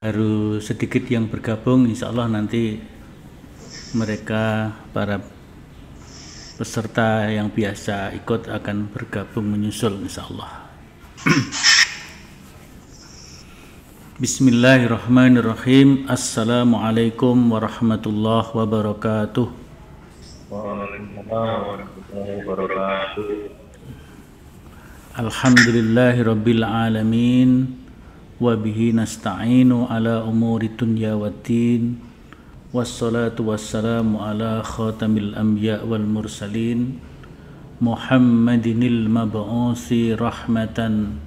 Baru sedikit yang bergabung, insya Allah nanti mereka para peserta yang biasa ikut akan bergabung menyusul insya Allah. Bismillahirrahmanirrahim. Assalamualaikum warahmatullahi wabarakatuh. Waalaikumsalam warahmatullahi wabarakatuh. Alhamdulillahirabbil alamin. Wa bihi nasta'inu ala umuri dunya waddin. Wassalatu wassalamu ala khatamil anbiya wal mursalin Muhammadinil mab'usi rahmatan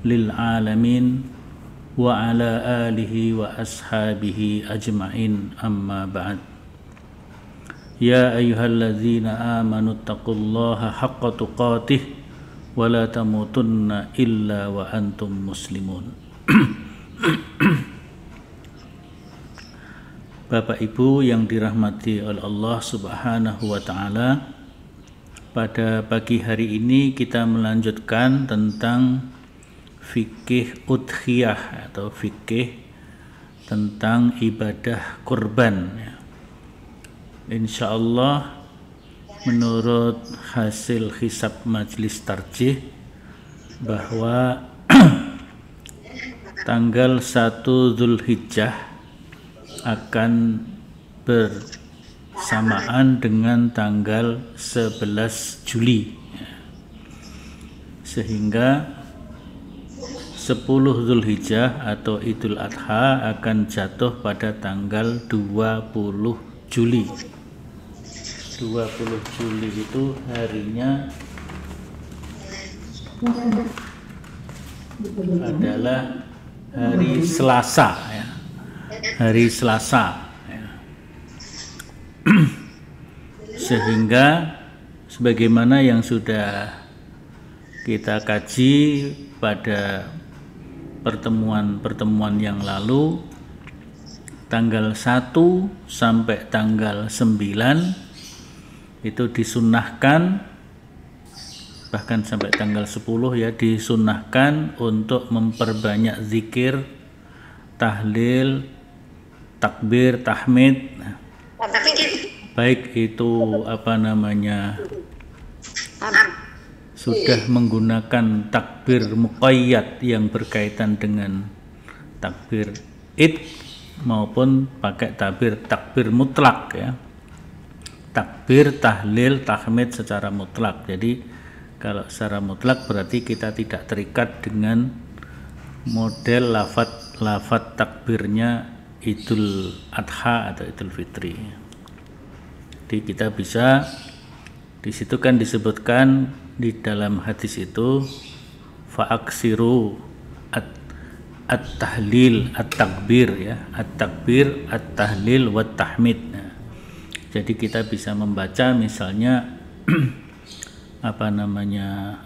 lil alamin wa ala alihi wa ashabihi ajma'in, amma ba'd. Ya ayyuhalladzina amanu taqullaha haqqa tuqatih wa la tamutunna illa wa antum muslimun. Bapak Ibu yang dirahmati oleh Allah Subhanahu wa taala, pada pagi hari ini kita melanjutkan tentang fikih udhiyah atau fikih tentang ibadah kurban. Insyaallah menurut hasil hisab majelis tarjih bahwa tanggal 1 Zulhijjah akan bersamaan dengan tanggal 11 Juli, sehingga 10 Zulhijjah atau Idul Adha akan jatuh pada tanggal 20 Juli. 20 Juli itu harinya adalah hari Selasa, ya. Hari Selasa, ya. Sehingga sebagaimana yang sudah kita kaji pada pertemuan yang lalu, tanggal 1 sampai tanggal 9 itu disunnahkan, bahkan sampai tanggal 10 ya, disunnahkan untuk memperbanyak zikir, tahlil, takbir, tahmid, baik itu sudah menggunakan takbir muqayyad yang berkaitan dengan takbir id maupun pakai takbir mutlak, ya, takbir, tahlil, tahmid secara mutlak. Jadi kalau secara mutlak berarti kita tidak terikat dengan model lafadz takbirnya Idul Adha atau Idul Fitri. Jadi kita bisa, di situ kan disebutkan di dalam hadis itu fa'aksiru at-tahlil at-takbir, ya, at-takbir, at-tahlil wa tahmid. Nah, jadi kita bisa membaca misalnya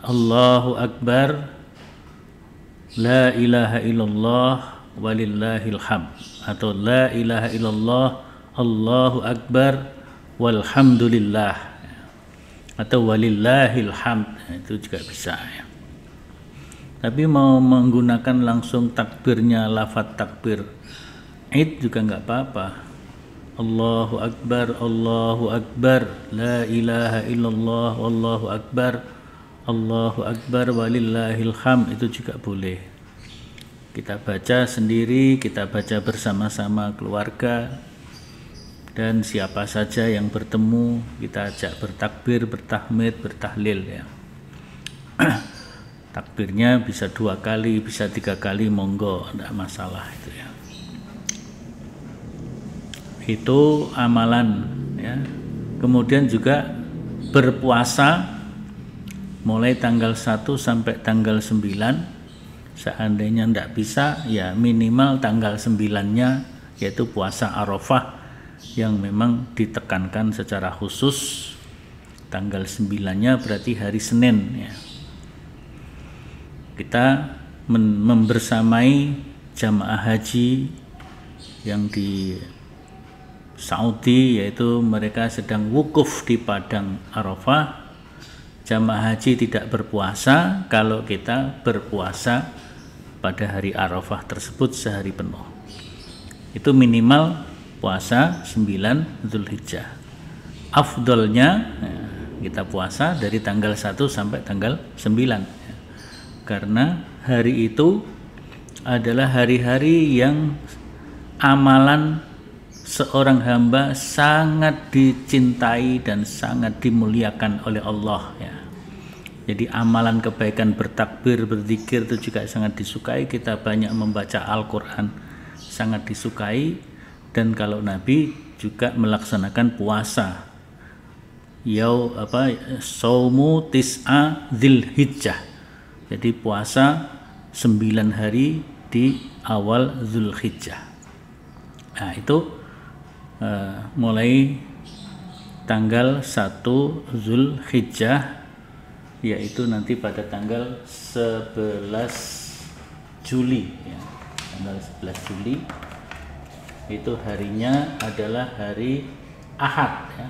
Allahu Akbar, la ilaha illallah walillahil hamd, atau la ilaha illallah Allahu Akbar walhamdulillah, atau walillahil hamd. Itu juga bisa, ya. Tapi mau menggunakan langsung takbirnya lafadz takbir id juga enggak apa-apa. Allahu Akbar, Allahu Akbar, la ilaha illallah, Allahu Akbar, walillahil hamd, itu juga boleh. Kita baca sendiri, kita baca bersama-sama keluarga, dan siapa saja yang bertemu kita ajak bertakbir, bertahmid, bertahlil, ya. Takbirnya bisa 2 kali, bisa 3 kali, monggo, tidak masalah itu, ya. Itu amalan, ya. Kemudian juga berpuasa mulai tanggal 1 sampai tanggal 9. Seandainya tidak bisa, ya minimal tanggal 9-nya, yaitu puasa Arafah yang memang ditekankan secara khusus. Tanggal 9-nya berarti hari Senin, ya. Kita membersamai jamaah haji yang di Saudi, yaitu mereka sedang wukuf di padang Arafah. Jamaah haji tidak berpuasa kalau kita berpuasa pada hari Arafah tersebut sehari penuh. Itu minimal puasa 9 Zulhijjah. Afdolnya kita puasa dari tanggal 1 sampai tanggal 9, karena hari itu adalah hari-hari yang amalan seorang hamba sangat dicintai dan sangat dimuliakan oleh Allah ya. Jadi amalan kebaikan bertakbir, berzikir itu juga sangat disukai. Kita banyak membaca Al-Quran sangat disukai. Dan kalau Nabi juga melaksanakan puasa saumu tis'a Dzulhijjah. Jadi puasa 9 hari di awal Zulhijjah. Nah itu mulai tanggal 1 Zulhijjah, yaitu nanti pada tanggal 11 Juli ya. Tanggal 11 Juli itu harinya adalah hari Ahad ya.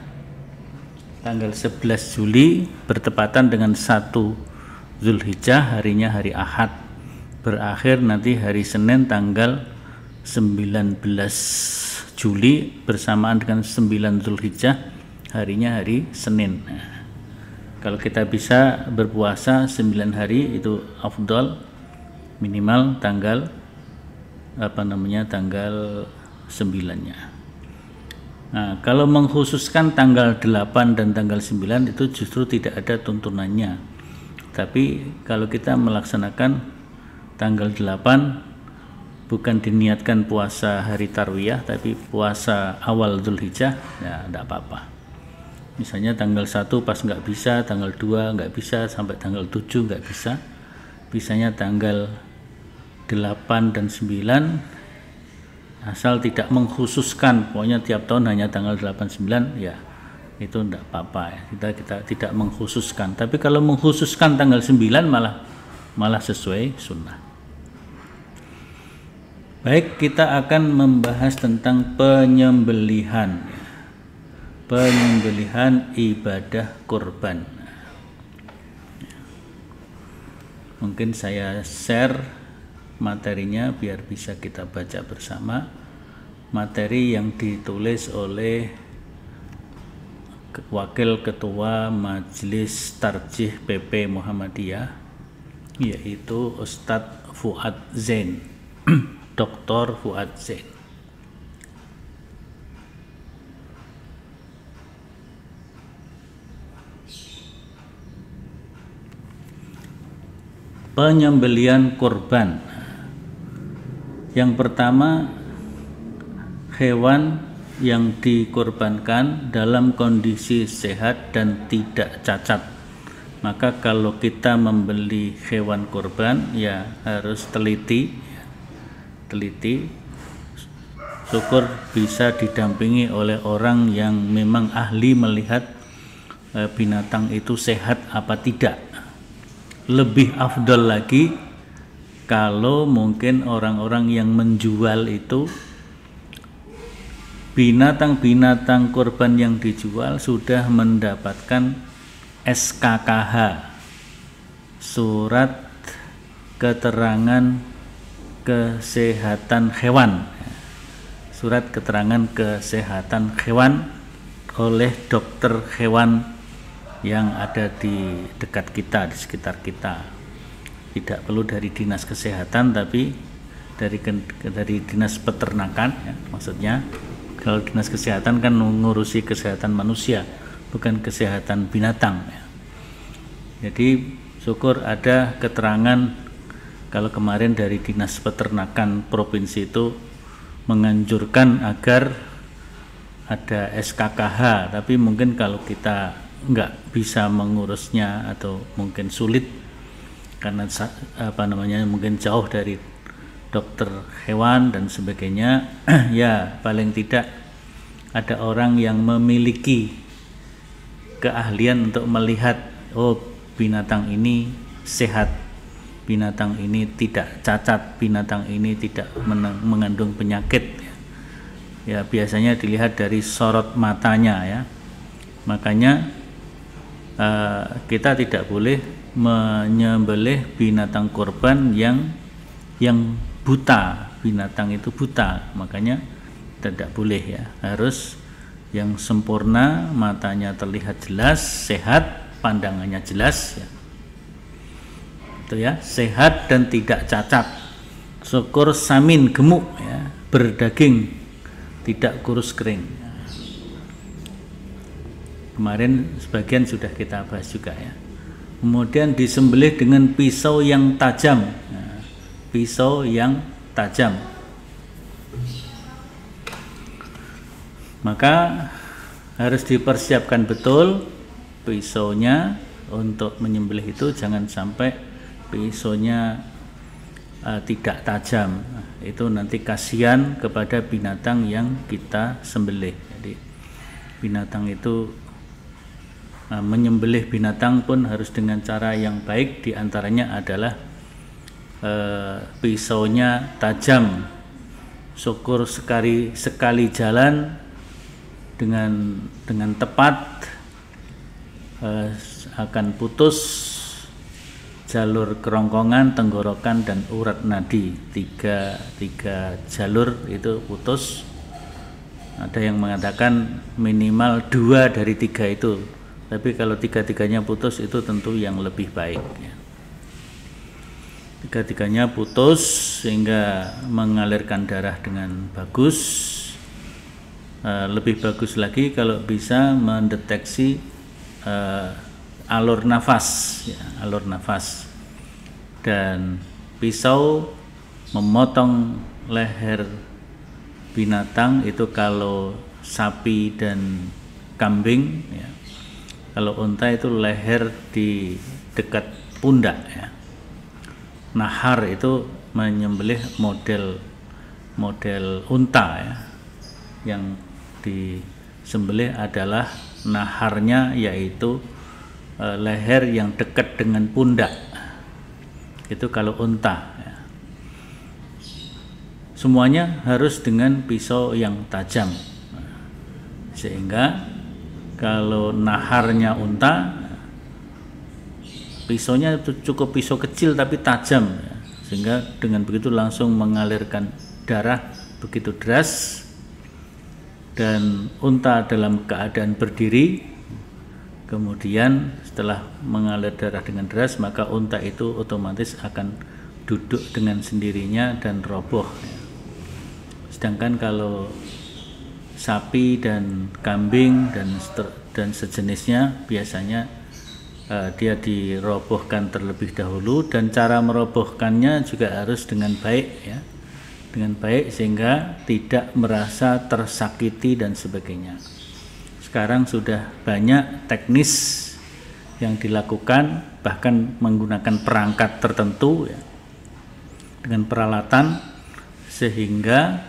Tanggal 11 Juli bertepatan dengan 1 Zulhijjah, harinya hari Ahad. Berakhir nanti hari Senin tanggal 19 Juli bersamaan dengan 9 Zulhijjah, harinya hari Senin. Nah, kalau kita bisa berpuasa 9 hari itu afdal, minimal tanggal tanggal 9-nya. Nah, kalau mengkhususkan tanggal 8 dan tanggal 9 itu justru tidak ada tuntunannya. Tapi kalau kita melaksanakan tanggal 8 bukan diniatkan puasa hari tarwiyah, tapi puasa awal Dzulhijjah, ya tidak apa-apa. Misalnya tanggal 1 pas nggak bisa, tanggal 2 nggak bisa, sampai tanggal 7 nggak bisa. Bisanya tanggal 8 dan 9, asal tidak mengkhususkan pokoknya tiap tahun hanya tanggal 8 9 ya itu tidak apa-apa ya. Kita tidak mengkhususkan. Tapi kalau mengkhususkan tanggal 9 malah sesuai sunnah. Baik, kita akan membahas tentang penyembelihan ibadah kurban. Mungkin saya share materinya biar bisa kita baca bersama. Materi yang ditulis oleh Wakil Ketua Majelis Tarjih PP Muhammadiyah, yaitu Ustadz Fuad Zain, Dr. Fuad Zain. Penyembelihan kurban. Yang pertama, hewan yang dikurbankan dalam kondisi sehat dan tidak cacat. Maka kalau kita membeli hewan kurban ya harus teliti. Syukur bisa didampingi oleh orang yang memang ahli melihat binatang itu sehat apa tidak. Lebih afdal lagi kalau mungkin orang-orang yang menjual itu binatang-binatang kurban yang dijual sudah mendapatkan SKKH, surat keterangan kesehatan hewan, surat keterangan kesehatan hewan oleh dokter hewan yang ada di dekat kita, di sekitar kita. Tidak perlu dari dinas kesehatan, tapi dari dinas peternakan ya. Maksudnya kalau dinas kesehatan kan mengurusi kesehatan manusia, bukan kesehatan binatang ya. Jadi syukur ada keterangan. Kalau kemarin dari dinas peternakan provinsi itu menganjurkan agar ada SKKH, tapi mungkin kalau kita nggak bisa mengurusnya atau mungkin sulit karena mungkin jauh dari dokter hewan dan sebagainya, ya paling tidak ada orang yang memiliki keahlian untuk melihat, oh binatang ini sehat, binatang ini tidak cacat, binatang ini tidak mengandung penyakit. Ya biasanya dilihat dari sorot matanya ya. Makanya kita tidak boleh menyembelih binatang kurban yang buta, binatang itu buta, makanya tidak boleh ya, harus yang sempurna, matanya terlihat jelas, sehat, pandangannya jelas ya. Itu ya, sehat dan tidak cacat, syukur samin, gemuk ya, berdaging, tidak kurus kering. Kemarin sebagian sudah kita bahas juga ya. Kemudian disembelih dengan pisau yang tajam, nah, pisau yang tajam. Maka harus dipersiapkan betul pisaunya untuk menyembelih itu, jangan sampai pisaunya tidak tajam. Itu nanti kasihan kepada binatang yang kita sembelih. Jadi binatang itu, menyembelih binatang pun harus dengan cara yang baik, diantaranya adalah pisaunya tajam, syukur sekali jalan dengan tepat akan putus jalur kerongkongan, tenggorokan, dan urat nadi. Tiga jalur itu putus. Ada yang mengatakan minimal 2 dari 3 itu, tapi kalau 3-3-nya putus itu tentu yang lebih baik ya. 3-3-nya putus sehingga mengalirkan darah dengan bagus. Lebih bagus lagi kalau bisa mendeteksi alur nafas ya, alur nafas. Dan pisau memotong leher binatang itu kalau sapi dan kambing ya. Kalau unta itu leher di dekat pundak ya. Nahar itu menyembelih model unta ya. Yang disembelih adalah naharnya, yaitu leher yang dekat dengan pundak. Itu kalau unta ya. Semuanya harus dengan pisau yang tajam. Sehingga kalau naharnya unta, pisaunya itu cukup pisau kecil tapi tajam ya. Sehingga dengan begitu langsung mengalirkan darah begitu deras. Dan unta dalam keadaan berdiri, kemudian setelah mengalir darah dengan deras, maka unta itu otomatis akan duduk dengan sendirinya dan roboh ya. Sedangkan kalau sapi dan kambing dan sejenisnya biasanya dia dirobohkan terlebih dahulu, dan cara merobohkannya juga harus dengan baik ya, dengan baik sehingga tidak merasa tersakiti dan sebagainya. Sekarang sudah banyak teknis yang dilakukan, bahkan menggunakan perangkat tertentu ya, dengan peralatan, sehingga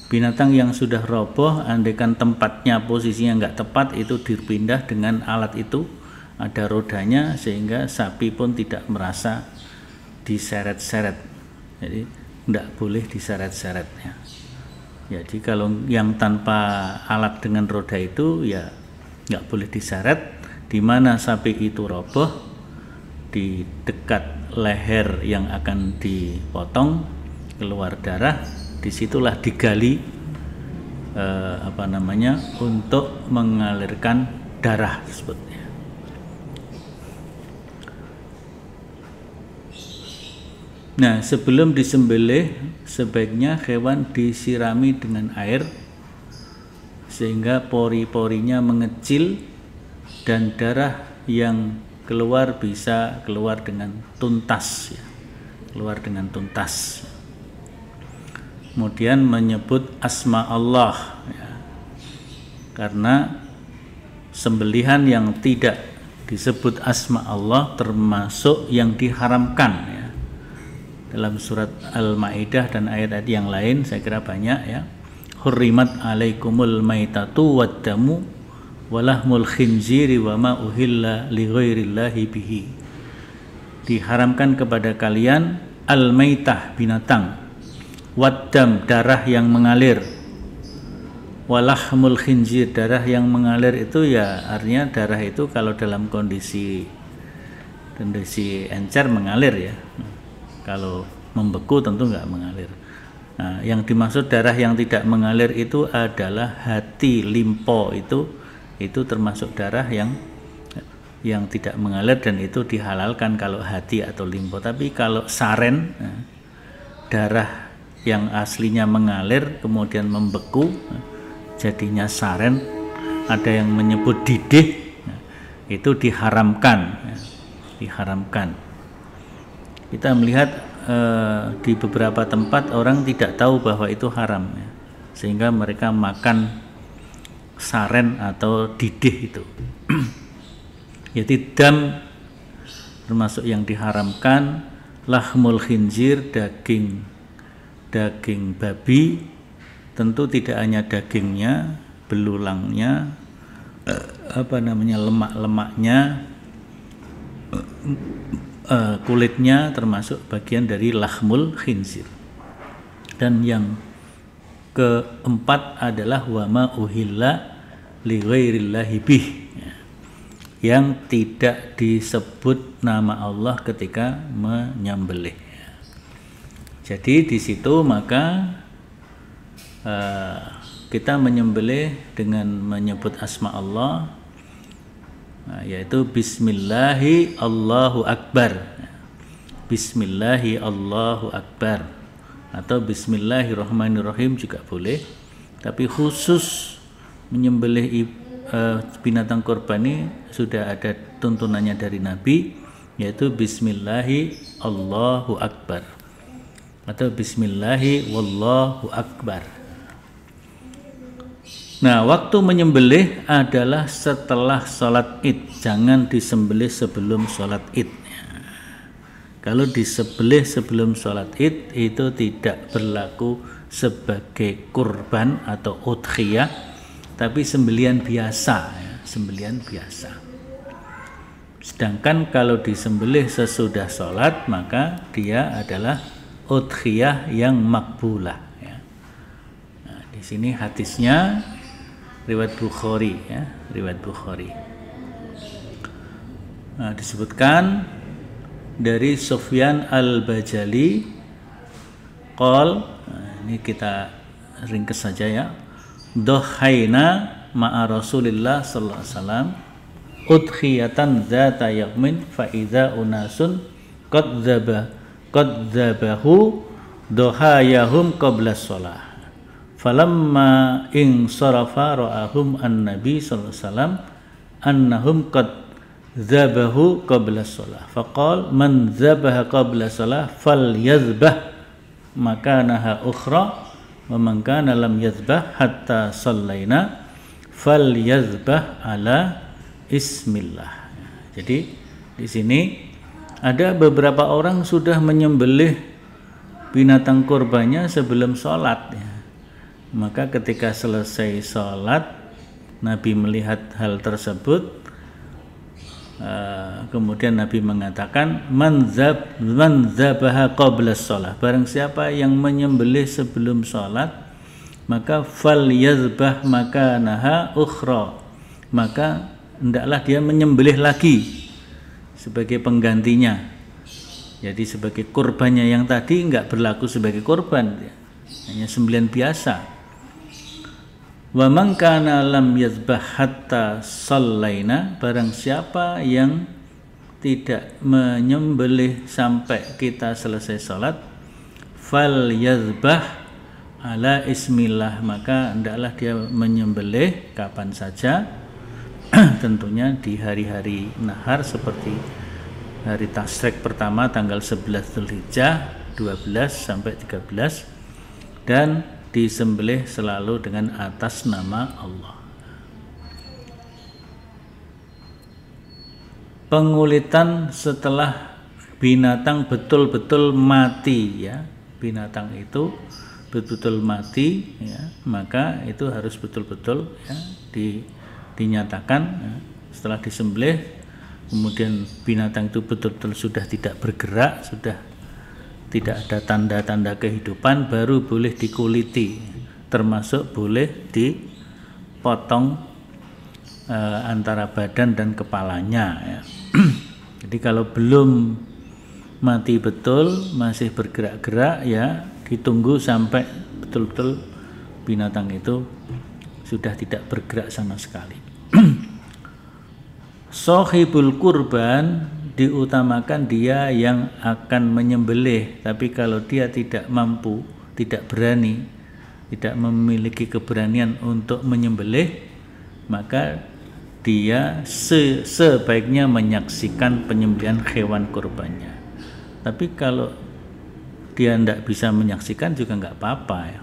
binatang yang sudah roboh, andaikan tempatnya posisinya nggak tepat, itu dipindah dengan alat itu, ada rodanya, sehingga sapi pun tidak merasa diseret-seret. Jadi tidak boleh diseret-seret ya. Jadi kalau yang tanpa alat dengan roda itu ya nggak boleh diseret. Di mana sapi itu roboh, di dekat leher yang akan dipotong keluar darah, disitulah digali untuk mengalirkan darah tersebut. Nah, sebelum disembelih sebaiknya hewan disirami dengan air sehingga pori-porinya mengecil dan darah yang keluar bisa keluar dengan tuntas ya. Keluar dengan tuntas. Kemudian menyebut asma Allah ya. Karena sembelihan yang tidak disebut asma Allah termasuk yang diharamkan ya. Dalam surat Al-Maidah dan ayat-ayat yang lain saya kira banyak ya. Hurrimat alaikumul maitatu waddamu walahmul khinziri wa ma uhilla li ghairillahi bihi. Diharamkan kepada kalian al-maitah binatang, waddam darah yang mengalir, walahmul khinzir darah yang mengalir itu ya artinya darah itu kalau dalam kondisi encer mengalir ya. Kalau membeku tentu nggak mengalir. Nah, yang dimaksud darah yang tidak mengalir itu adalah hati limpo, itu termasuk darah yang tidak mengalir dan itu dihalalkan kalau hati atau limpo. Tapi kalau saren, darah yang aslinya mengalir kemudian membeku jadinya saren, ada yang menyebut didih, itu diharamkan. Diharamkan. Kita melihat di beberapa tempat orang tidak tahu bahwa itu haram, sehingga mereka makan saren atau didih itu. Jadi dam termasuk yang diharamkan, lahmul khinzir, daging babi, tentu tidak hanya dagingnya, belulangnya, lemak-lemaknya, kulitnya termasuk bagian dari lahmul khinzir. Dan yang keempat adalah wama uhilla li ghairillahi bih, yang tidak disebut nama Allah ketika menyembelih. Jadi di situ maka kita menyembelih dengan menyebut asma Allah, yaitu Bismillahi Allahu Akbar, Bismillahi Allahu Akbar, atau Bismillahirrahmanirrahim juga boleh. Tapi khusus menyembelih binatang kurban ini sudah ada tuntunannya dari Nabi, yaitu Bismillahi Allahu Akbar atau Bismillahi Wallahu Akbar. Nah, waktu menyembelih adalah setelah sholat id, jangan disembelih sebelum sholat id. Kalau disembelih sebelum sholat id itu tidak berlaku sebagai kurban atau udhiyah, tapi sembelihan biasa, sembelihan biasa. Sedangkan kalau disembelih sesudah sholat maka dia adalah udhiyah yang makbulah. Nah, di sini hadisnya riwayat Bukhari, riwayat Bukhari. Nah, disebutkan dari Sufyan al-Bajali qol, ini kita ringkas saja ya, dohaina ma'a Rasulillah sallallahu alaihi wasallam udhiyatan dzata yaumin fa idza unasun qad dzabahu dohayahum qabla shalah falamma in sarafa ra'ahum an-nabi sallallahu alaihi wasallam annahum qad dzabahu qabla shalah faqal man dzabaha qabla shalah falyazbah makanaha ukhra wa man kana lam yazbah hatta sallaina falyazbah ala ismillah. Jadi di sini ada beberapa orang sudah menyembelih binatang kurbannya sebelum sholat, maka ketika selesai sholat Nabi melihat hal tersebut, kemudian Nabi mengatakan man dzabaha qabla shalah, barang siapa yang menyembelih sebelum sholat maka fal yazbah makanaha ukhra, maka hendaklah dia menyembelih lagi sebagai penggantinya. Jadi sebagai kurbannya yang tadi enggak berlaku sebagai kurban, hanya sembelihan biasa. Wa man kana lam yazbah hatta sallaina, barang siapa yang tidak menyembelih sampai kita selesai salat, fal yazbah ala ismillah, maka hendaklah dia menyembelih kapan saja, tentunya di hari-hari nahar seperti hari tasyrik pertama tanggal 11 Dzulhijjah 12 sampai 13, dan disembelih selalu dengan atas nama Allah. Pengulitan setelah binatang betul-betul mati, ya, binatang itu betul-betul mati, ya, maka itu harus betul-betul, ya, dinyatakan, ya, setelah disembelih kemudian binatang itu betul-betul sudah tidak bergerak, sudah tidak ada tanda-tanda kehidupan, baru boleh dikuliti, termasuk boleh dipotong antara badan dan kepalanya, ya. Jadi kalau belum mati betul, masih bergerak-gerak, ya ditunggu sampai betul-betul binatang itu sudah tidak bergerak sama sekali. Shahibul kurban diutamakan dia yang akan menyembelih, tapi kalau dia tidak mampu, tidak berani, tidak memiliki keberanian untuk menyembelih, maka dia sebaiknya menyaksikan penyembelihan hewan kurbannya. Tapi kalau dia tidak bisa menyaksikan juga nggak apa-apa ya.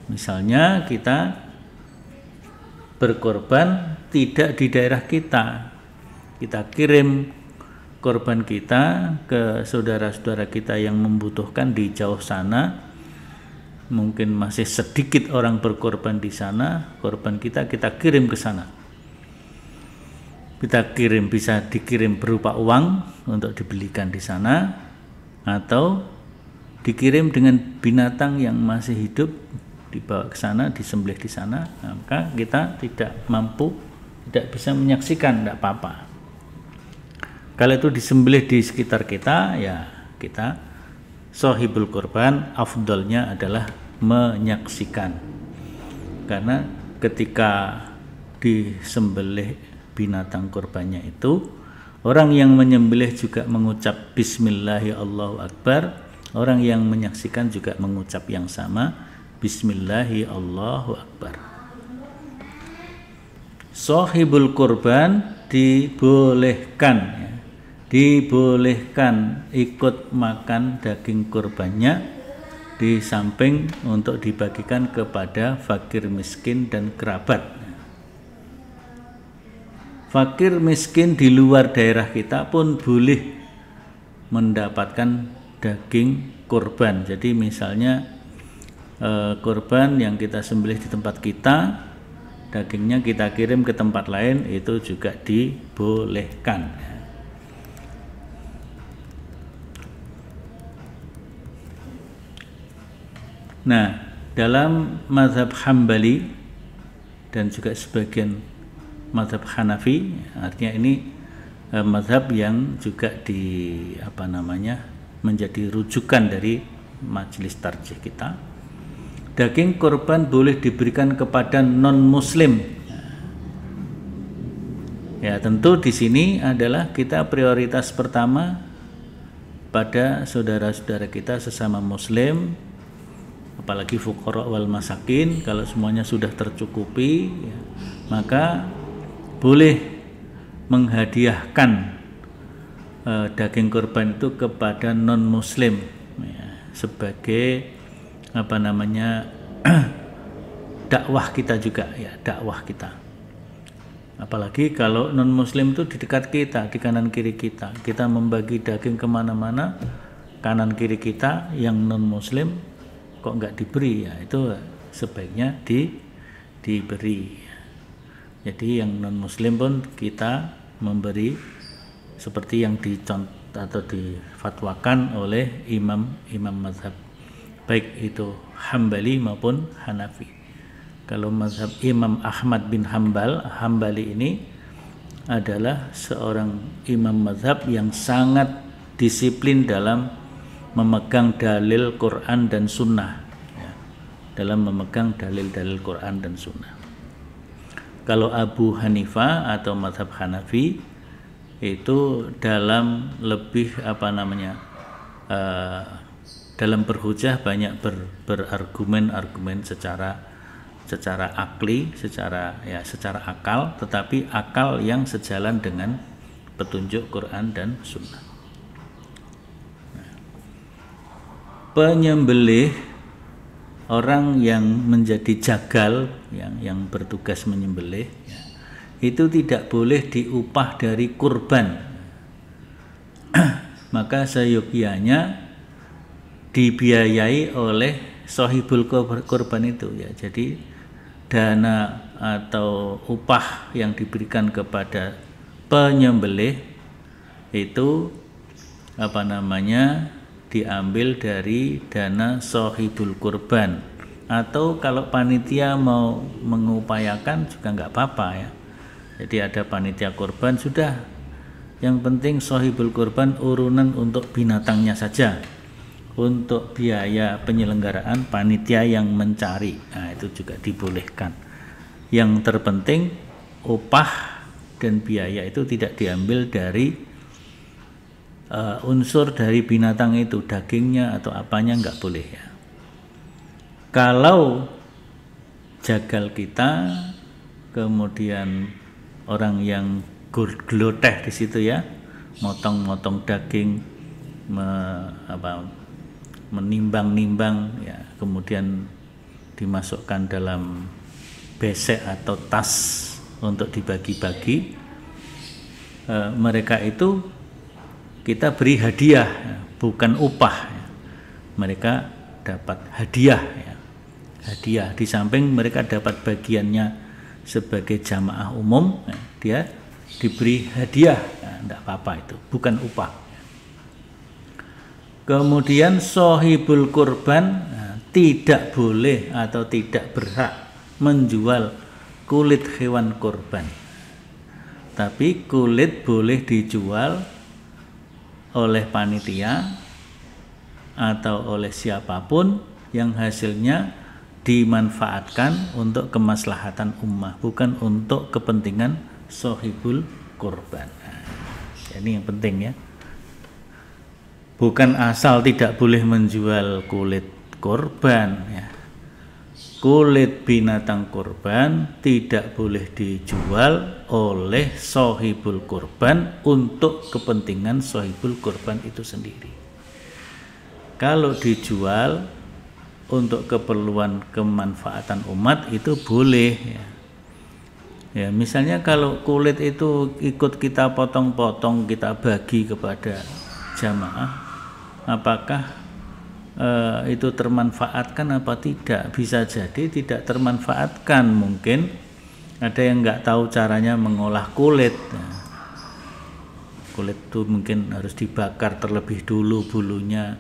Misalnya kita berkorban tidak di daerah kita, kita kirim korban kita ke saudara-saudara kita yang membutuhkan di jauh sana, mungkin masih sedikit orang berkorban di sana, korban kita kirim ke sana. Kita kirim, bisa dikirim berupa uang untuk dibelikan di sana, atau dikirim dengan binatang yang masih hidup dibawa ke sana, disembelih di sana. Maka kita tidak mampu, tidak bisa menyaksikan, tidak apa-apa. Kalau itu disembelih di sekitar kita, ya kita shahibul kurban, afdolnya adalah menyaksikan. Karena ketika disembelih binatang kurbannya itu, orang yang menyembelih juga mengucap Bismillahi Allahu Akbar, orang yang menyaksikan juga mengucap yang sama, Bismillahi Allahu Akbar. Shahibul kurban dibolehkan ikut makan daging kurbannya, di samping untuk dibagikan kepada fakir miskin dan kerabat. Fakir miskin di luar daerah kita pun boleh mendapatkan daging kurban. Jadi misalnya kurban yang kita sembelih di tempat kita, dagingnya kita kirim ke tempat lain, itu juga dibolehkan. Nah, dalam mazhab Hambali dan juga sebagian mazhab Hanafi, artinya ini mazhab yang juga menjadi rujukan dari majelis tarjih kita. Daging kurban boleh diberikan kepada non muslim. Ya, tentu di sini adalah kita prioritas pertama pada saudara-saudara kita sesama muslim, apalagi fuqara wal masakin. Kalau semuanya sudah tercukupi, ya, maka boleh menghadiahkan daging kurban itu kepada non muslim, ya, sebagai dakwah kita juga, ya, dakwah kita. Apalagi kalau non muslim itu di dekat kita, di kanan kiri kita, kita membagi daging kemana-mana, kanan kiri kita yang non muslim kok nggak diberi, ya itu sebaiknya diberi. Jadi yang non muslim pun kita memberi seperti yang dicontoh atau difatwakan oleh imam mazhab, baik itu Hambali maupun Hanafi. Kalau mazhab Imam Ahmad bin Hambali ini adalah seorang imam mazhab yang sangat disiplin dalam memegang dalil Quran dan Sunnah, ya, dalam memegang dalil-dalil Quran dan Sunnah. Kalau Abu Hanifah atau mazhab Hanafi itu dalam lebih dalam berhujah banyak berargumen secara akli, secara akal, tetapi akal yang sejalan dengan petunjuk Quran dan Sunnah. Penyembelih, orang yang menjadi jagal, yang bertugas menyembelih, ya, itu tidak boleh diupah dari kurban. Maka seyogyanya dibiayai oleh shahibul kurban itu, ya. Jadi dana atau upah yang diberikan kepada penyembelih itu diambil dari dana shahibul kurban. Atau kalau panitia mau mengupayakan juga nggak apa-apa, ya. Jadi ada panitia kurban, sudah, yang penting shahibul kurban urunan untuk binatangnya saja, untuk biaya penyelenggaraan panitia yang mencari. Nah, itu juga dibolehkan. Yang terpenting upah dan biaya itu tidak diambil dari unsur dari binatang itu, dagingnya atau apanya nggak boleh ya. Kalau jagal kita, kemudian orang yang gloteh di situ ya, motong-motong daging, menimbang-nimbang ya, kemudian dimasukkan dalam besek atau tas untuk dibagi-bagi, mereka itu kita beri hadiah, bukan upah ya. Mereka dapat hadiah ya. Hadiah, di samping mereka dapat bagiannya sebagai jamaah umum ya, dia diberi hadiah, tidak apa-apa, itu bukan upah. Kemudian sohibul kurban tidak boleh atau tidak berhak menjual kulit hewan kurban, tapi kulit boleh dijual oleh panitia atau oleh siapapun yang hasilnya dimanfaatkan untuk kemaslahatan ummah, bukan untuk kepentingan sohibul kurban. Ini yang penting ya. Bukan asal tidak boleh menjual kulit kurban ya. Kulit binatang kurban tidak boleh dijual oleh sohibul kurban untuk kepentingan sohibul kurban itu sendiri. Kalau dijual untuk keperluan kemanfaatan umat itu boleh ya. Ya, misalnya kalau kulit itu ikut kita potong-potong, kita bagi kepada jamaah, apakah itu termanfaatkan apa tidak? Bisa jadi tidak termanfaatkan, mungkin ada yang nggak tahu caranya mengolah kulit. Nah, kulit itu mungkin harus dibakar terlebih dulu, bulunya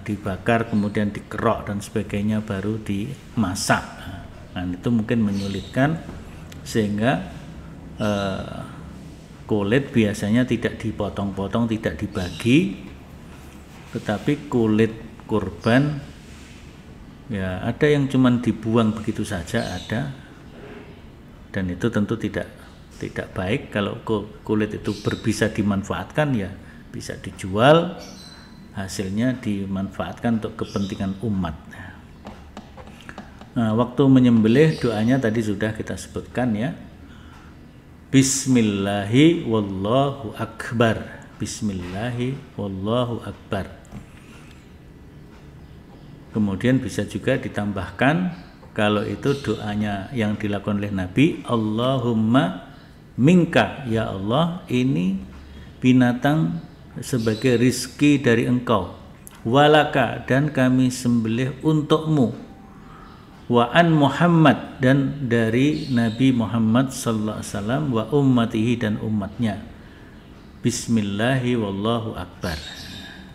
dibakar, kemudian dikerok dan sebagainya, baru dimasak. Nah, itu mungkin menyulitkan, sehingga kulit biasanya tidak dipotong-potong, tidak dibagi, tetapi kulit kurban ya ada yang cuman dibuang begitu saja ada, dan itu tentu tidak baik. Kalau kulit itu bisa dimanfaatkan ya bisa dijual, hasilnya dimanfaatkan untuk kepentingan umat. Nah, waktu menyembelih doanya tadi sudah kita sebutkan ya. Bismillahi wallahu akbar. Bismillahi wallahu akbar. Kemudian bisa juga ditambahkan, kalau itu doanya yang dilakukan oleh Nabi, Allahumma minka, ya Allah, ini binatang sebagai rizki dari engkau, walaka, dan kami sembelih untukmu, wa an Muhammad, dan dari Nabi Muhammad sallallahu alaihi wasallam, wa ummatihi, dan umatnya. Bismillahi wallahu akbar.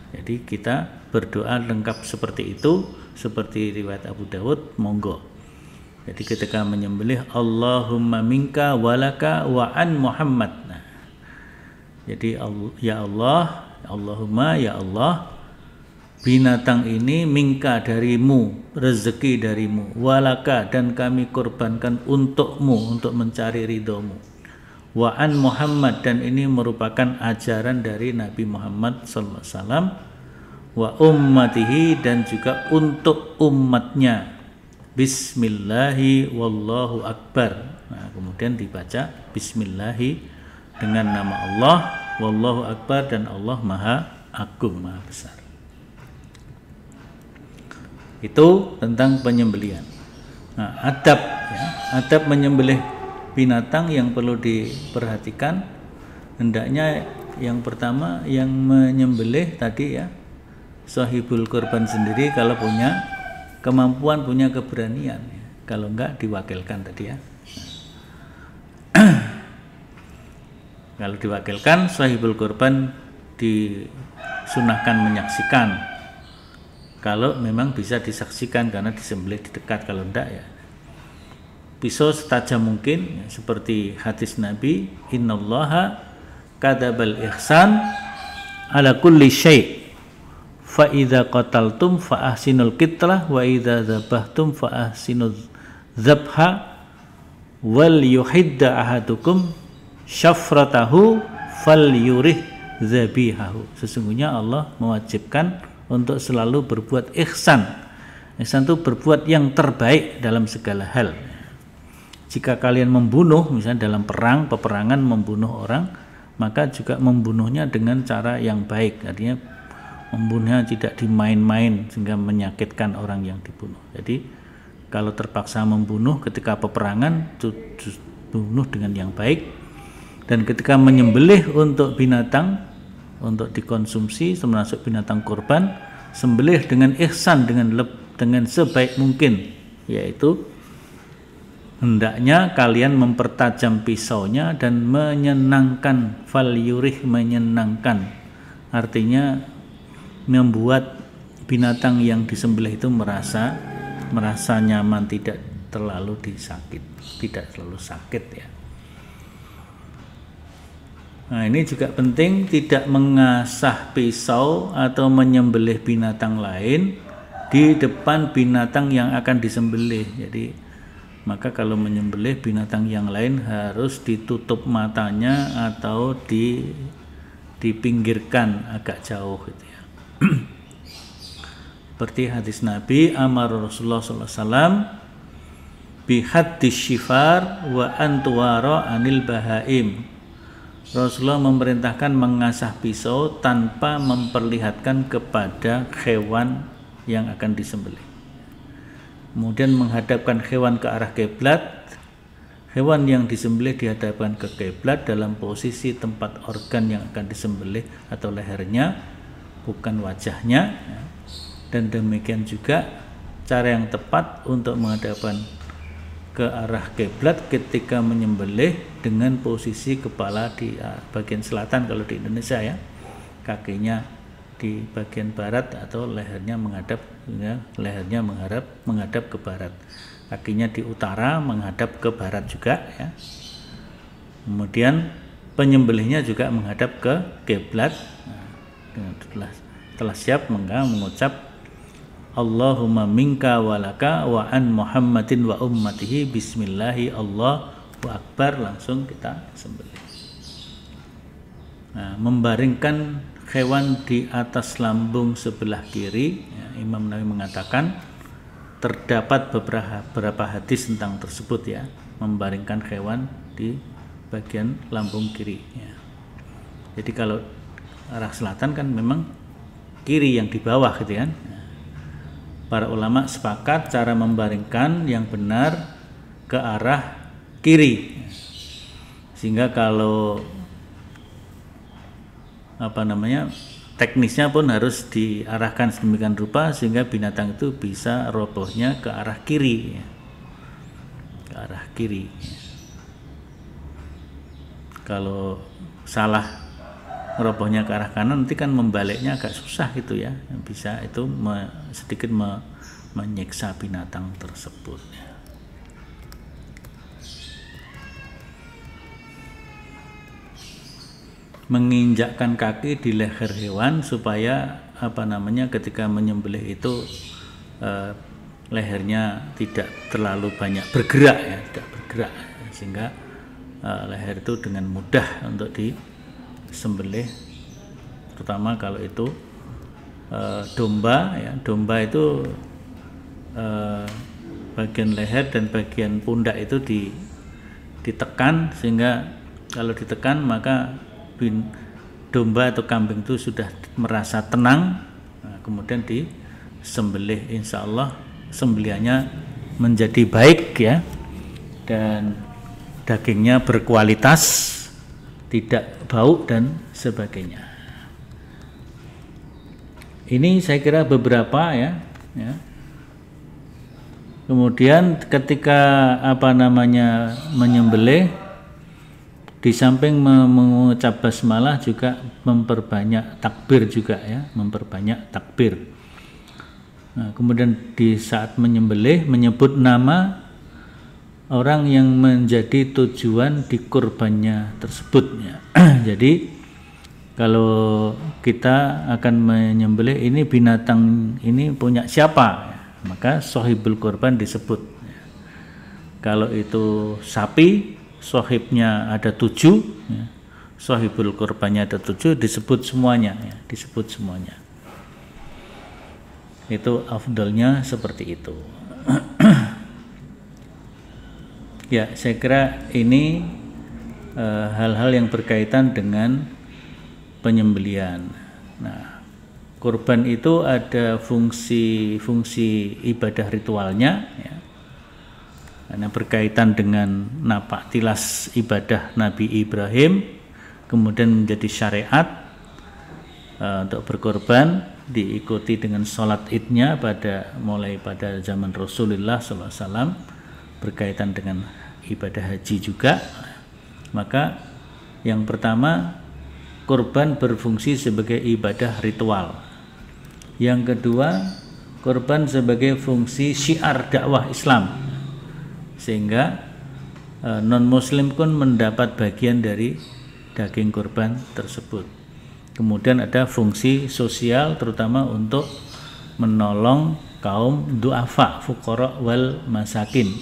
Jadi kita berdoa lengkap seperti itu, seperti riwayat Abu Dawud, monggo. Jadi ketika menyembelih, Allahumma minka walaka wa an Muhammad. Nah, jadi ya Allah, Allahumma, ya Allah, binatang ini minka, darimu, rezeki darimu, walaka, dan kami korbankan untukmu, untuk mencari ridhomu, wa an Muhammad, dan ini merupakan ajaran dari Nabi Muhammad sallallahu alaihi wasallam, wa ummatihi, dan juga untuk umatnya. Bismillahi wallahu akbar. Nah, kemudian dibaca bismillahi dengan nama Allah, wallahu akbar, dan Allah maha agung, maha besar. Itu tentang penyembelihan. Nah, adab ya, adab menyembelih binatang yang perlu diperhatikan. Hendaknya yang pertama yang menyembelih tadi ya, sahibul kurban sendiri kalau punya kemampuan, punya keberanian ya. Kalau enggak diwakilkan tadi ya. Kalau diwakilkan, sahibul kurban disunahkan menyaksikan. Kalau memang bisa disaksikan karena disembelih di dekat, kalau enggak ya pisau setajam mungkin ya, seperti hadis Nabi, innallaha kadabal ihsan ala kulli syai' fa idza qataltum fa ahsinul qitlah wa idza dzabhtum fa ahsinuz dzabha wal yuhidda ahadukum syafratahu falyurih dzabihahu. Sesungguhnya Allah mewajibkan untuk selalu berbuat ihsan. Ihsan itu berbuat yang terbaik dalam segala hal. Jika kalian membunuh, misalnya dalam peperangan membunuh orang, maka juga membunuhnya dengan cara yang baik. Artinya membunuhnya tidak dimain-main sehingga menyakitkan orang yang dibunuh. Jadi kalau terpaksa membunuh ketika peperangan, bunuh dengan yang baik. Dan ketika menyembelih untuk binatang, untuk dikonsumsi termasuk binatang kurban, sembelih dengan ihsan, dengan sebaik mungkin, yaitu hendaknya kalian mempertajam pisaunya dan menyenangkan, falyurih, menyenangkan, artinya membuat binatang yang disembelih itu merasa nyaman, tidak terlalu tidak terlalu sakit ya. Nah, ini juga penting, tidak mengasah pisau atau menyembelih binatang lain di depan binatang yang akan disembelih. Jadi maka kalau menyembelih binatang yang lain harus ditutup matanya atau dipinggirkan agak jauh gitu ya. Seperti hadis Nabi, amar Rasulullah SAW bihaddis syifar wa antuwara anil bahaim. Rasulullah memerintahkan mengasah pisau tanpa memperlihatkan kepada hewan yang akan disembelih. Kemudian menghadapkan hewan ke arah kiblat. Hewan yang disembelih dihadapkan ke kiblat dalam posisi tempat organ yang akan disembelih atau lehernya, bukan wajahnya. Dan demikian juga cara yang tepat untuk menghadapkan ke arah kiblat ketika menyembelih dengan posisi kepala di bagian selatan kalau di Indonesia ya, kakinya di bagian barat atau lehernya menghadap ke barat, kakinya di utara menghadap ke barat juga ya. Kemudian penyembelihnya juga menghadap ke kiblat. Telah siap mengucap Allahumma minka walaka wa an Muhammadin wa ummatihi bismillahi Allahu akbar, langsung kita sembelih. Nah, membaringkan hewan di atas lambung sebelah kiri ya, Imam Nawawi mengatakan terdapat beberapa hadis tentang tersebut ya, membaringkan hewan di bagian lambung kiri ya. Jadi kalau arah selatan kan memang kiri yang di bawah gitu kan. Para ulama sepakat cara membaringkan yang benar ke arah kiri, sehingga kalau teknisnya pun harus diarahkan sedemikian rupa sehingga binatang itu bisa robohnya ke arah kiri ya. Ke arah kiri. Kalau salah robohnya ke arah kanan nanti kan membaliknya agak susah gitu ya, bisa itu sedikit menyiksa binatang tersebut. Menginjakkan kaki di leher hewan supaya ketika menyembelih itu lehernya tidak terlalu banyak bergerak ya, sehingga leher itu dengan mudah untuk disembelih, terutama kalau itu domba ya. Domba itu bagian leher dan bagian pundak itu ditekan, sehingga kalau ditekan maka domba atau kambing itu sudah merasa tenang. Nah, kemudian disembelih, insya Allah sembelihannya menjadi baik ya, dan dagingnya berkualitas, tidak bau dan sebagainya. Ini saya kira beberapa ya. Kemudian ketika menyembelih, di samping mengucap basmalah juga memperbanyak takbir juga ya, memperbanyak takbir. Nah, kemudian di saat menyembelih menyebut nama orang yang menjadi tujuan dikurbannya tersebut ya. Jadi Kalau kita akan menyembelih ini binatang ini punya siapa, maka sohibul kurban disebut. Kalau itu sapi, sohibnya ada 7, sohibul kurbannya ada 7, disebut semuanya, disebut semuanya. Itu afdalnya seperti itu. Ya, saya kira ini hal-hal yang berkaitan dengan penyembelian. Nah, kurban itu ada fungsi ibadah ritualnya, ya. Karena berkaitan dengan napak tilas ibadah Nabi Ibrahim, kemudian menjadi syariat untuk berkorban, diikuti dengan sholat idnya mulai pada zaman Rasulullah SAW, berkaitan dengan ibadah haji juga. Maka yang pertama, kurban berfungsi sebagai ibadah ritual. Yang kedua, kurban sebagai fungsi syiar dakwah Islam, sehingga non-muslim pun mendapat bagian dari daging kurban tersebut. Kemudian ada fungsi sosial, terutama untuk menolong kaum du'afa, fuqara wal masakin.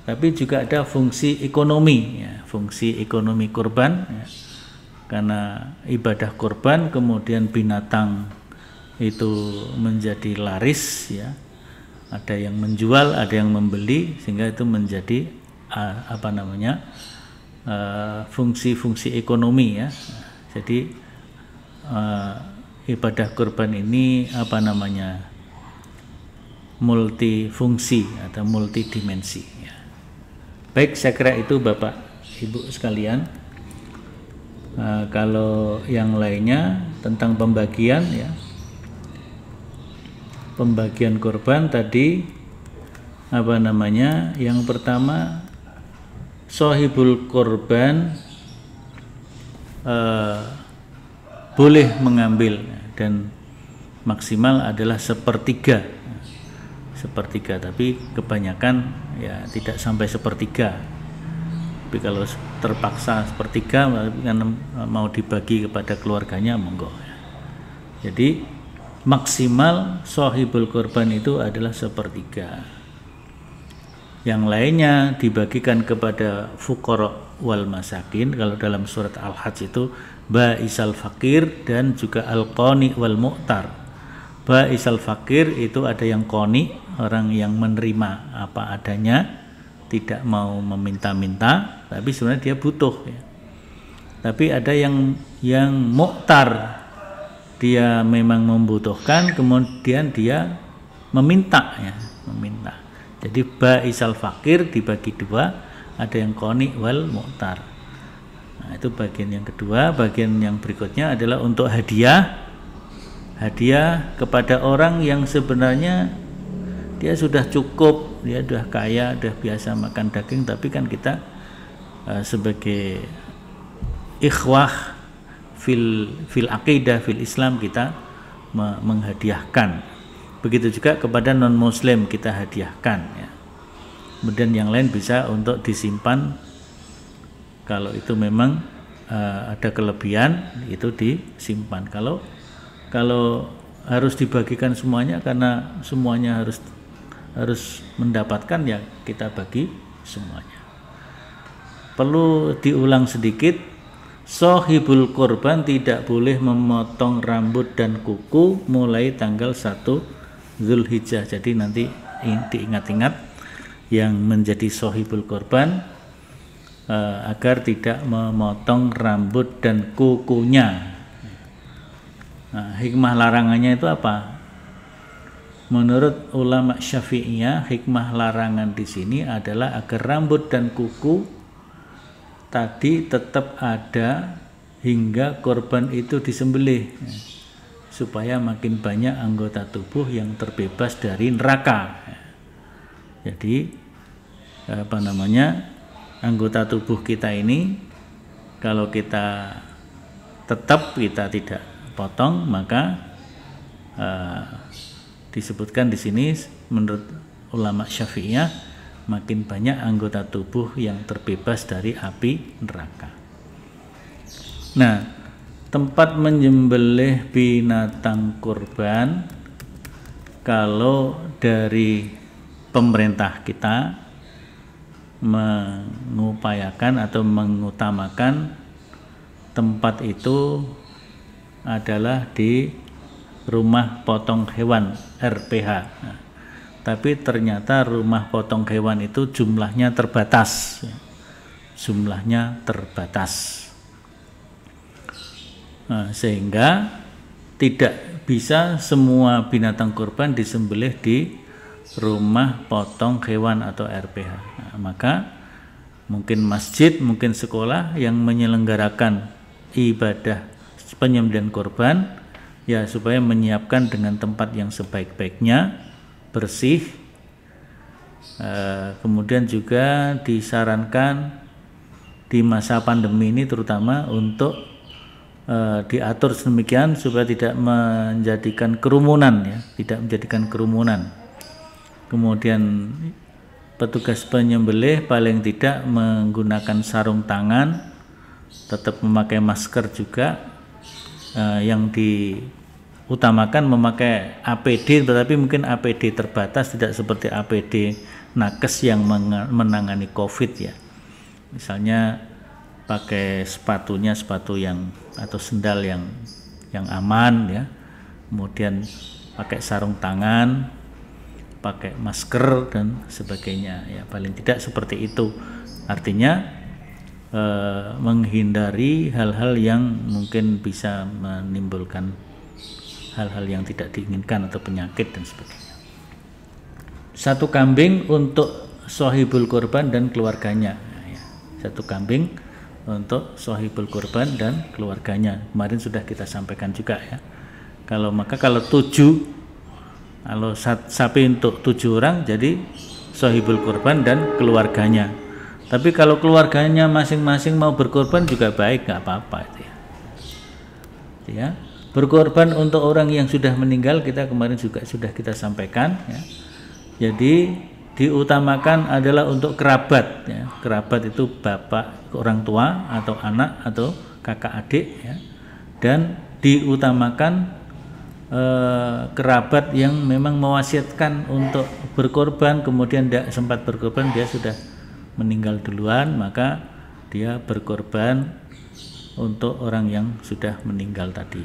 Tapi juga ada fungsi ekonomi, fungsi ekonomi kurban, karena ibadah kurban kemudian binatang itu menjadi laris, ya. Ada yang menjual, ada yang membeli, sehingga itu menjadi fungsi-fungsi ekonomi, ya. Jadi ibadah kurban ini multifungsi atau multidimensi, ya. Baik, saya kira itu Bapak Ibu sekalian. Kalau yang lainnya tentang pembagian, ya, pembagian kurban tadi yang pertama, sohibul kurban boleh mengambil dan maksimal adalah sepertiga, tapi kebanyakan ya tidak sampai sepertiga. Tapi kalau terpaksa sepertiga, mau dibagi kepada keluarganya, monggo. Jadi maksimal sohibul kurban itu adalah sepertiga. Yang lainnya dibagikan kepada fuqara wal masakin. Kalau dalam surat Al-Hajj itu ba'isal fakir dan juga al-qani wal mu'tar. Ba'isal fakir itu ada yang qani, orang yang menerima apa adanya, tidak mau meminta-minta, tapi sebenarnya dia butuh, ya. Tapi ada yang mu'tar, dia memang membutuhkan, kemudian dia meminta, ya, meminta. Jadi ba'isal fakir dibagi dua, ada yang qani wal mu'tar. Nah, itu bagian yang kedua. Bagian yang berikutnya adalah untuk hadiah kepada orang yang sebenarnya dia sudah cukup, dia sudah kaya, sudah biasa makan daging, tapi kan kita sebagai ikhwah fil aqidah, fil Islam, kita menghadiahkan. Begitu juga kepada non muslim kita hadiahkan, ya. Kemudian yang lain bisa untuk disimpan, kalau itu memang ada kelebihan itu disimpan. Kalau harus dibagikan semuanya, karena semuanya harus mendapatkan, ya kita bagi semuanya. Perlu diulang sedikit, sohibul kurban tidak boleh memotong rambut dan kuku mulai tanggal 1 Zulhijjah. Jadi nanti diingat-ingat yang menjadi sohibul kurban agar tidak memotong rambut dan kukunya. Nah, hikmah larangannya itu apa? Menurut ulama Syafi'iyah, hikmah larangan di sini adalah agar rambut dan kuku tadi tetap ada hingga korban itu disembelih, supaya makin banyak anggota tubuh yang terbebas dari neraka. Jadi anggota tubuh kita ini kalau kita tidak potong, maka disebutkan di sini menurut ulama Syafi'iyah makin banyak anggota tubuh yang terbebas dari api neraka. Nah, tempat menyembelih binatang kurban kalau dari pemerintah kita mengupayakan atau mengutamakan tempat itu adalah di rumah potong hewan RPH. Nah, tapi ternyata rumah potong hewan itu jumlahnya terbatas. Jumlahnya terbatas. Nah, sehingga tidak bisa semua binatang kurban disembelih di rumah potong hewan atau RPH. Nah, maka mungkin masjid, mungkin sekolah yang menyelenggarakan ibadah penyembelihan kurban, ya supaya menyiapkan dengan tempat yang sebaik-baiknya, bersih. Kemudian juga disarankan di masa pandemi ini terutama untuk diatur sedemikian supaya tidak menjadikan kerumunan, ya, tidak menjadikan kerumunan. Kemudian petugas penyembelih paling tidak menggunakan sarung tangan, tetap memakai masker juga, yang diutamakan memakai APD, tetapi mungkin APD terbatas, tidak seperti APD nakes yang menangani COVID, ya. Misalnya pakai sepatunya sepatu yang atau sendal yang aman, ya. Kemudian pakai sarung tangan, pakai masker dan sebagainya, ya, paling tidak seperti itu. Artinya menghindari hal-hal yang mungkin bisa menimbulkan hal-hal yang tidak diinginkan atau penyakit dan sebagainya. Satu kambing untuk sohibul kurban dan keluarganya, ya. Satu kambing untuk sohibul kurban dan keluarganya. Kemarin sudah kita sampaikan juga, ya. Kalau 7, kalau sapi untuk 7 orang jadi sohibul kurban dan keluarganya. Tapi kalau keluarganya masing-masing mau berkorban juga baik, nggak apa-apa itu, ya. Ya, berkorban untuk orang yang sudah meninggal kita kemarin juga sudah kita sampaikan, ya. Jadi diutamakan adalah untuk kerabat, ya. Kerabat itu bapak, orang tua atau anak atau kakak adik, ya. Dan diutamakan kerabat yang memang mewasiatkan untuk berkorban, kemudian tidak sempat berkorban, dia sudah meninggal duluan, maka dia berkorban untuk orang yang sudah meninggal tadi.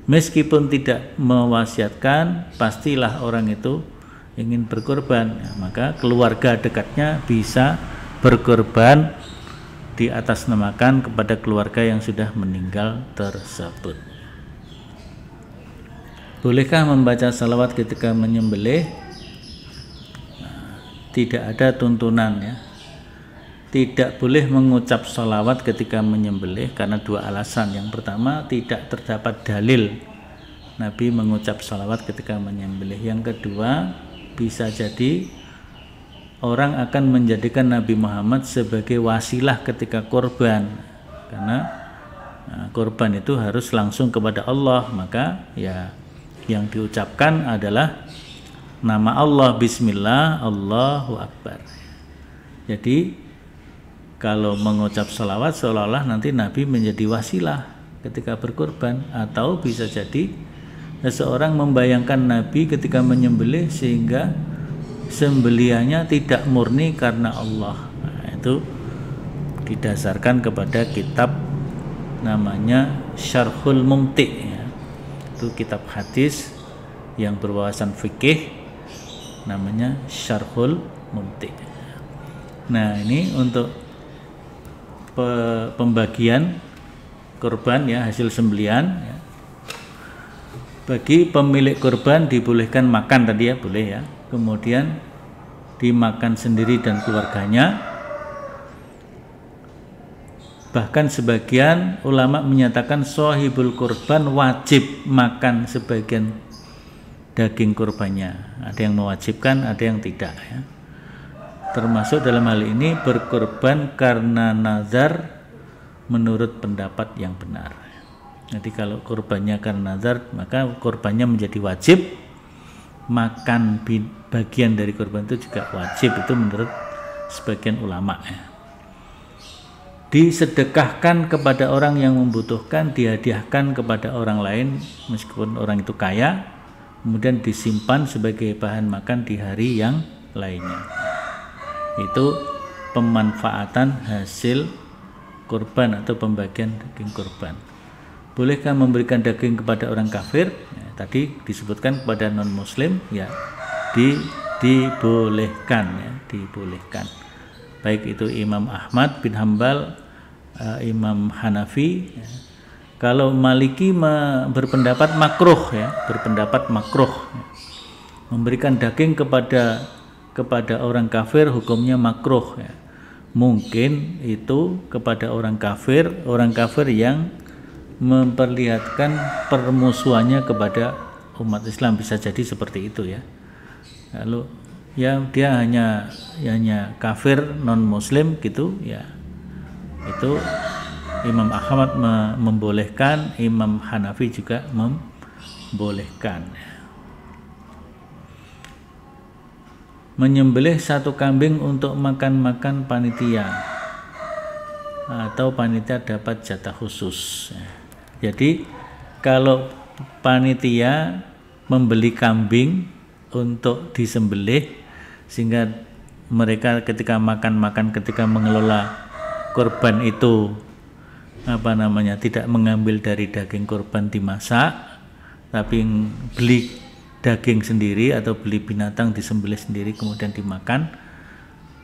Meskipun tidak mewasiatkan, pastilah orang itu ingin berkorban, ya, maka keluarga dekatnya bisa berkorban diatasnamakan kepada keluarga yang sudah meninggal tersebut. Bolehkah membaca salawat ketika menyembelih? Nah, tidak ada tuntunan, ya. Tidak boleh mengucap salawat ketika menyembelih karena 2 alasan. Yang pertama, tidak terdapat dalil Nabi mengucap salawat ketika menyembelih. Yang kedua, bisa jadi orang akan menjadikan Nabi Muhammad sebagai wasilah ketika korban, karena korban itu harus langsung kepada Allah, maka ya yang diucapkan adalah nama Allah, bismillah, Allahu Akbar. Jadi kalau mengucap salawat seolah-olah nanti Nabi menjadi wasilah ketika berkorban, atau bisa jadi seseorang membayangkan Nabi ketika menyembelih sehingga sembelihannya tidak murni karena Allah. Nah, itu didasarkan kepada kitab namanya Syarhul Mumti', ya. Itu kitab hadis yang berwawasan fikih, namanya Syarhul Mumti'. Nah, ini untuk pembagian kurban, ya, hasil sembelihan, ya. Bagi pemilik kurban dibolehkan makan tadi, ya, boleh, ya. Kemudian dimakan sendiri dan keluarganya. Bahkan sebagian ulama menyatakan shahibul kurban wajib makan sebagian daging kurbannya. Ada yang mewajibkan, ada yang tidak, ya. Termasuk dalam hal ini berkorban karena nazar menurut pendapat yang benar. Jadi kalau kurbannya karena nazar, maka kurbannya menjadi wajib, makan bagian dari kurban itu juga wajib, itu menurut sebagian ulama, ya. disedekahkan kepada orang yang membutuhkan, dihadiahkan kepada orang lain meskipun orang itu kaya, kemudian disimpan sebagai bahan makan di hari yang lainnya. Itu pemanfaatan hasil kurban atau pembagian daging kurban. Bolehkah memberikan daging kepada orang kafir? Ya, tadi disebutkan kepada non muslim, ya dibolehkan, ya, dibolehkan. Baik itu Imam Ahmad bin Hambal, Imam Hanafi, ya. Kalau Maliki berpendapat makruh, ya, berpendapat makruh, ya. Memberikan daging kepada orang kafir hukumnya makruh, ya. Mungkin itu kepada orang kafir yang memperlihatkan permusuhannya kepada umat Islam, bisa jadi seperti itu, ya. Lalu ya dia hanya kafir non muslim gitu, ya, itu Imam Ahmad membolehkan, Imam Hanafi juga membolehkan. Menyembelih satu kambing untuk makan panitia atau panitia dapat jatah khusus. Jadi kalau panitia membeli kambing untuk disembelih, sehingga mereka ketika ketika mengelola kurban itu tidak mengambil dari daging kurban dimasak, tapi beli daging sendiri atau beli binatang disembelih sendiri kemudian dimakan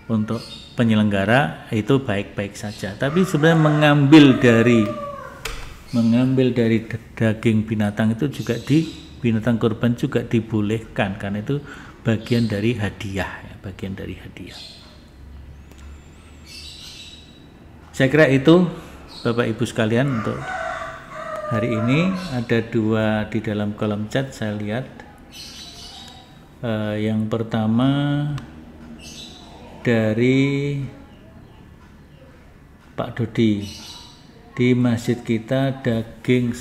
untuk penyelenggara, itu baik-baik saja. Tapi sebenarnya mengambil dari daging binatang itu juga binatang kurban juga dibolehkan, karena itu bagian dari hadiah, ya, bagian dari hadiah. Saya kira itu Bapak Ibu sekalian untuk hari ini. Ada dua di dalam kolom chat saya lihat. Yang pertama dari Pak Dodi, di masjid kita daging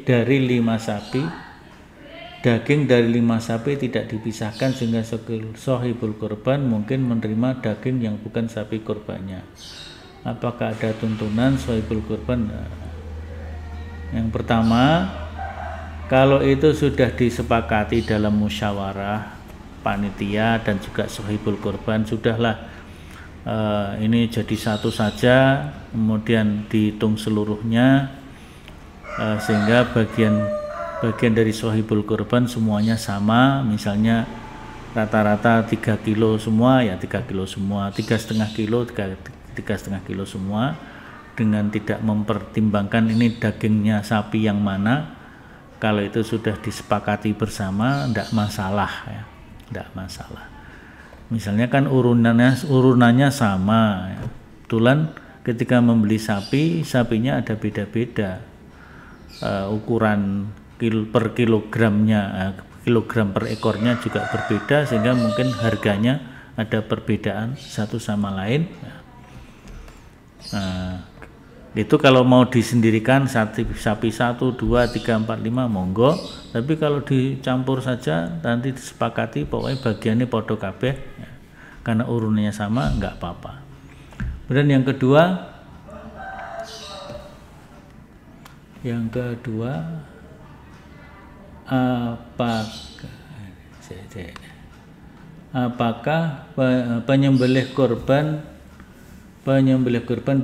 dari 5 sapi, daging dari 5 sapi tidak dipisahkan sehingga sohibul kurban mungkin menerima daging yang bukan sapi kurbannya. Apakah ada tuntunan sohibul kurban? Yang pertama, kalau itu sudah disepakati dalam musyawarah panitia dan juga sohibul kurban, sudahlah ini jadi satu saja, kemudian dihitung seluruhnya, sehingga bagian dari sohibul kurban semuanya sama, misalnya rata-rata 3 kilo semua, ya 3 kilo semua, 3,5 kilo, 3,5 kilo semua, dengan tidak mempertimbangkan ini dagingnya sapi yang mana. Kalau itu sudah disepakati bersama, tidak masalah, ya, tidak masalah. Misalnya kan urunannya sama, ya. Kebetulan ketika membeli sapinya ada beda-beda, ukuran per kilogramnya, kilogram per ekornya juga berbeda, sehingga mungkin harganya ada perbedaan satu sama lain. Itu kalau mau disendirikan sapi 1, 2, 3, 4, 5 monggo, tapi kalau dicampur saja nanti disepakati pokoknya bagiannya podo kabeh, ya, karena urunannya sama, enggak apa-apa. Kemudian yang kedua apakah penyembelih kurban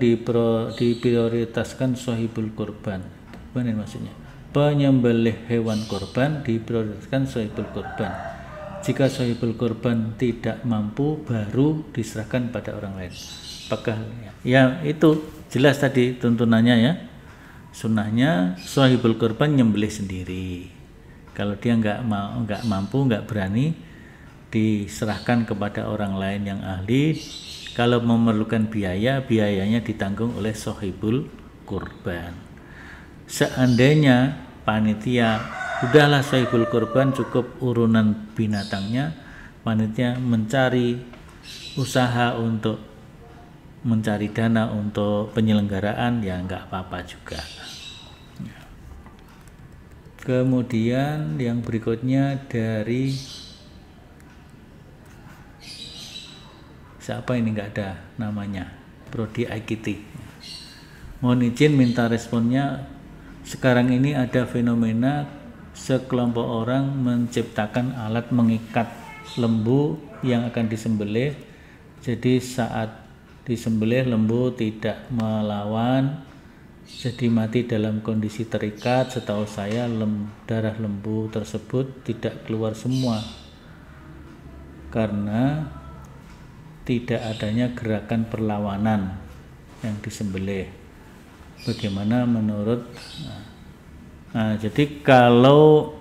diprioritaskan sohibul kurban? Mana maksudnya? Penyembelih hewan kurban diprioritaskan sohibul kurban. Jika sohibul kurban tidak mampu, baru diserahkan pada orang lain. Apakah ya itu jelas tadi tuntunannya, ya. Sunnahnya sohibul kurban nyembelih sendiri. Kalau dia nggak mampu, nggak berani, diserahkan kepada orang lain yang ahli. Kalau memerlukan biayanya ditanggung oleh sohibul kurban. Seandainya panitia udahlah sohibul kurban cukup urunan binatangnya, panitia mencari usaha untuk mencari dana untuk penyelenggaraan, ya nggak apa-apa juga. Kemudian yang berikutnya dari siapa ini, nggak ada namanya. prodi IKT. Mohon izin minta responnya. Sekarang ini ada fenomena sekelompok orang menciptakan alat mengikat lembu yang akan disembelih. Jadi saat disembelih lembu tidak melawan, jadi mati dalam kondisi terikat. Setahu saya darah lembu tersebut tidak keluar semua karena tidak adanya gerakan perlawanan yang disembelih. Bagaimana menurut jadi kalau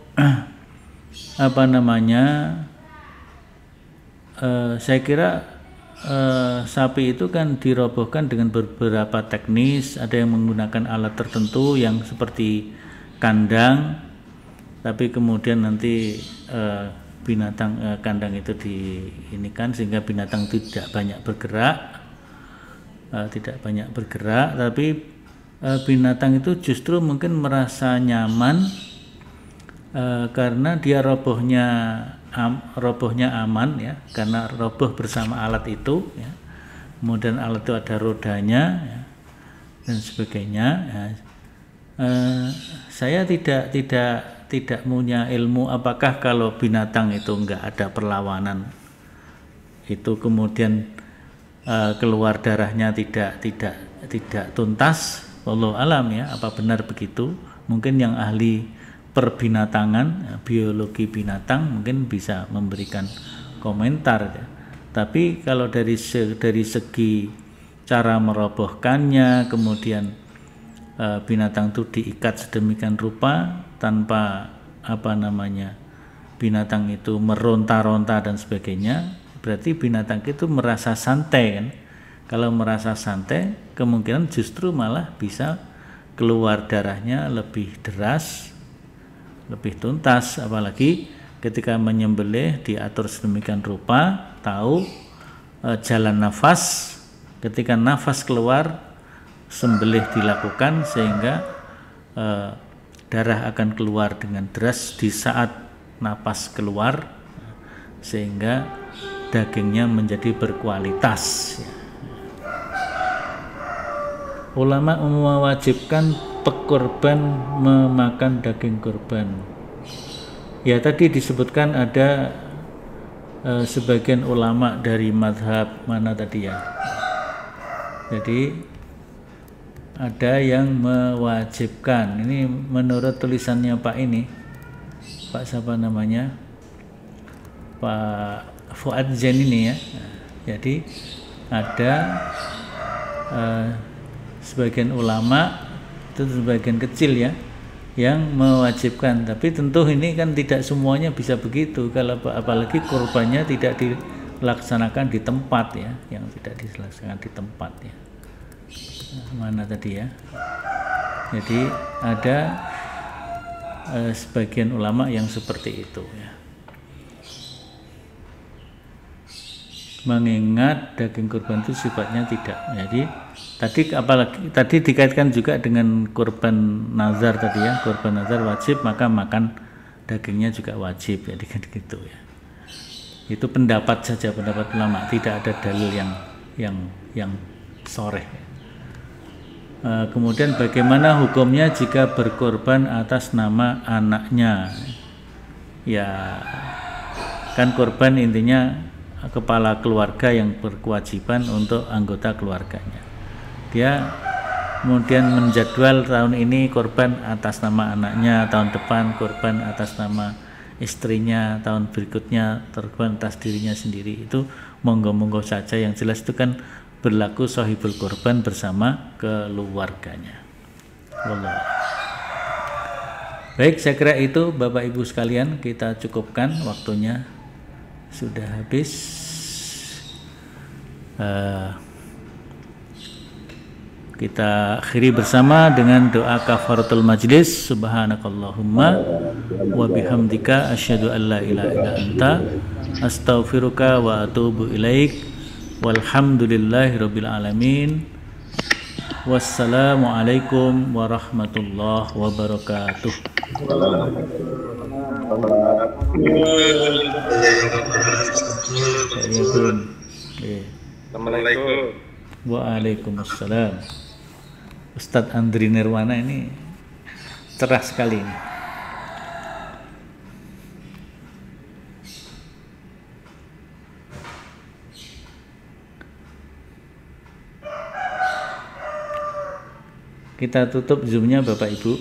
saya kira sapi itu kan dirobohkan dengan beberapa teknis. Ada yang menggunakan alat tertentu yang seperti kandang, tapi kemudian nanti binatang kandang itu diinikan sehingga binatang tidak banyak bergerak, tapi binatang itu justru mungkin merasa nyaman karena dia robohnya aman ya, karena roboh bersama alat itu ya. Kemudian alat itu ada rodanya ya, dan sebagainya ya. Saya tidak punya ilmu apakah kalau binatang itu enggak ada perlawanan itu kemudian keluar darahnya tidak tuntas. Wallahu alam ya, apa benar begitu? Mungkin yang ahli perbinatangan, biologi binatang mungkin bisa memberikan komentar ya. Tapi kalau dari segi cara merobohkannya, kemudian binatang itu diikat sedemikian rupa tanpa binatang itu meronta-ronta dan sebagainya, berarti binatang itu merasa santai kan. Kalau merasa santai, kemungkinan justru malah bisa keluar darahnya lebih deras, lebih tuntas. Apalagi ketika menyembelih diatur sedemikian rupa, tahu jalan nafas, ketika nafas keluar sembelih dilakukan sehingga darah akan keluar dengan deras di saat napas keluar, sehingga dagingnya menjadi berkualitas. Ulama mewajibkan pekurban memakan daging kurban. Ya, tadi disebutkan ada sebagian ulama dari mazhab mana tadi ya. Jadi ada yang mewajibkan. Ini menurut tulisannya Pak Pak siapa namanya? Pak Fuad Zain ini ya. Jadi ada sebagian ulama, itu sebagian kecil ya, yang mewajibkan. Tapi tentu ini kan tidak semuanya bisa begitu. Kalau apalagi kurbannya tidak dilaksanakan di tempat ya, yang tidak dilaksanakan di tempat ya. Mana tadi ya? Jadi ada sebagian ulama yang seperti itu ya. Mengingat daging kurban itu sifatnya tidak. Jadi tadi dikaitkan juga dengan kurban nazar tadi ya. Kurban nazar wajib, maka makan dagingnya juga wajib. Jadi kan gitu ya. Itu pendapat saja, pendapat ulama, tidak ada dalil yang sharih. Kemudian bagaimana hukumnya jika berkorban atas nama anaknya? Ya kan korban intinya kepala keluarga yang berkewajiban untuk anggota keluarganya. Dia kemudian menjadwal tahun ini korban atas nama anaknya, tahun depan korban atas nama istrinya, tahun berikutnya korban atas dirinya sendiri. Itu monggo-monggo saja, yang jelas itu kan berlaku sahibul korban bersama keluarganya. Wallah. Baik, saya kira itu Bapak Ibu sekalian, kita cukupkan, waktunya sudah habis. Kita akhiri bersama dengan doa kafaratul majlis. Subhanakallahumma wa bihamdika asyhadu an la ilaha illa anta astaghfiruka wa atubu ilaik. Walhamdulillahirabbil alamin. Wassalamualaikum warahmatullahi wabarakatuh. Assalamualaikum. Waalaikumsalam. Ustadz Andri Nirwana ini cerah sekali ini. Kita tutup zoomnya Bapak Ibu.